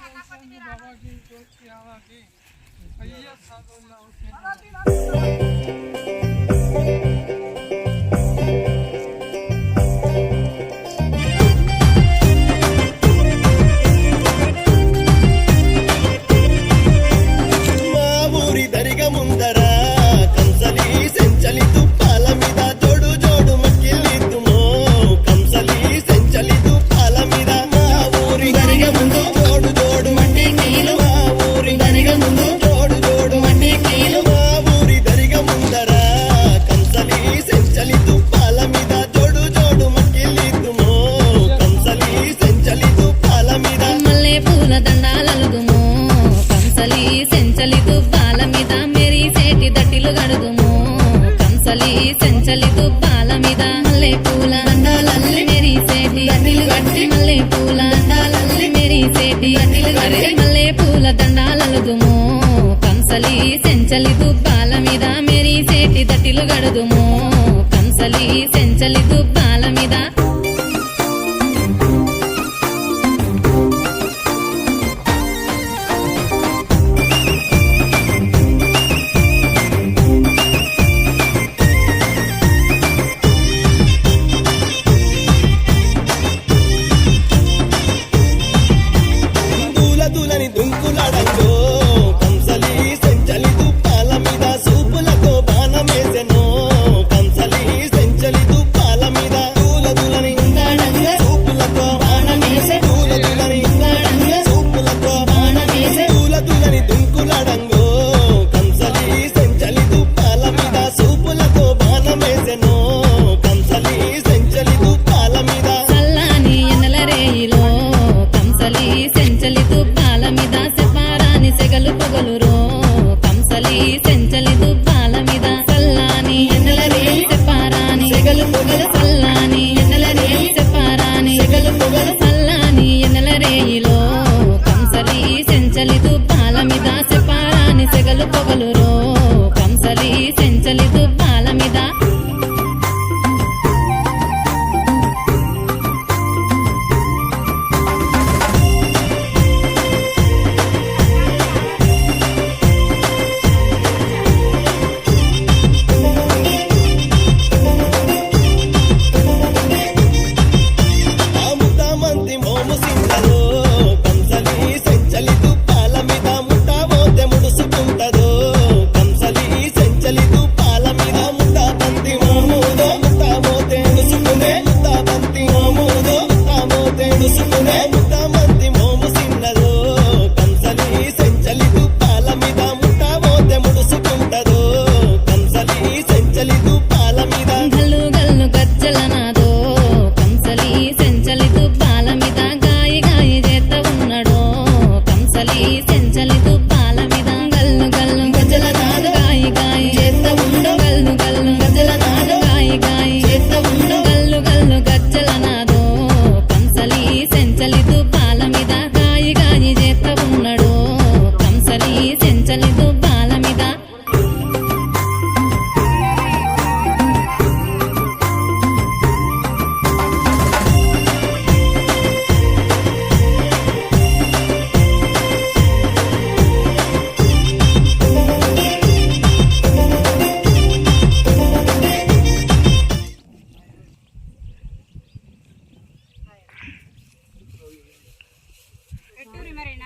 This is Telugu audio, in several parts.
बाबा की जोशी आवा की भैया साधुल्ला हुसैन సెంచలి దుబ్బాల మీద మల్లె పూల దండాలల్లి మెరిసేటి గండిలు గట్టి మల్లె పూల దండాలల్లి మెరిసేటి గండిలు గట్టి మల్లె పూల దండాలలుదుము కంసలి సెంచలి దుబ్బాల మీద మెరిసేటి దట్టిలు గడుదుము కంసలి సెంచలి దుబ్బాల మీద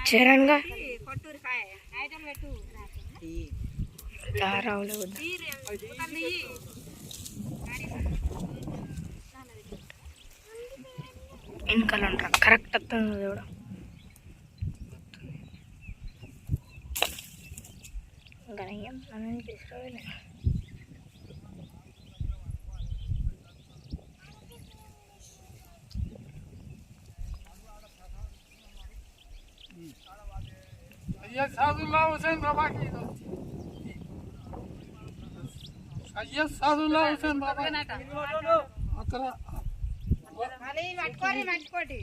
చరణ్గా వెనకాల కరెక్ట్ వస్తుంది చూడ తీసుకోవాలి सैयद सादुल्ला हुसैन बाबा की सैयद सादुल्ला हुसैन बाबा अక్కడ మళ్ళీ పట్టుకోరి మట్టుకోటి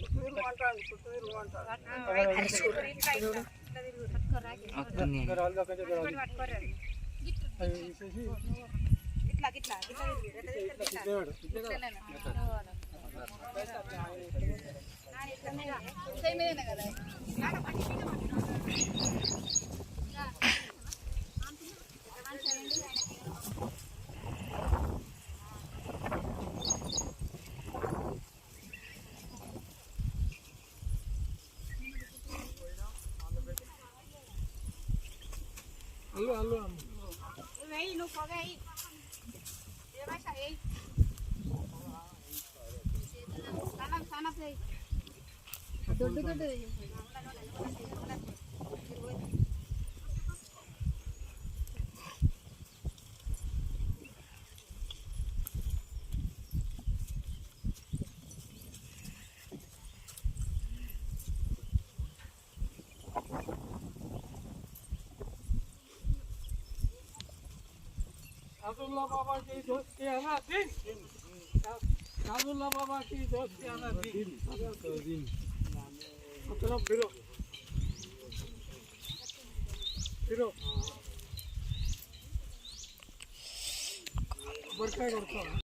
ఇట్లా ఇట్లా ఇట్లా అల్లు అల్లు అమ్మ. వేయి నువ్వు పొగ వేయి ఏమైనా వేయి సన్నపు వేయి దొడ్డు దొడ్డు వేయి सादुल्ला बाबा की दोस्ती है ना दिन सादुल्ला बाबा की दोस्ती है ना दिन मतलब फिरो फिरो बरका करता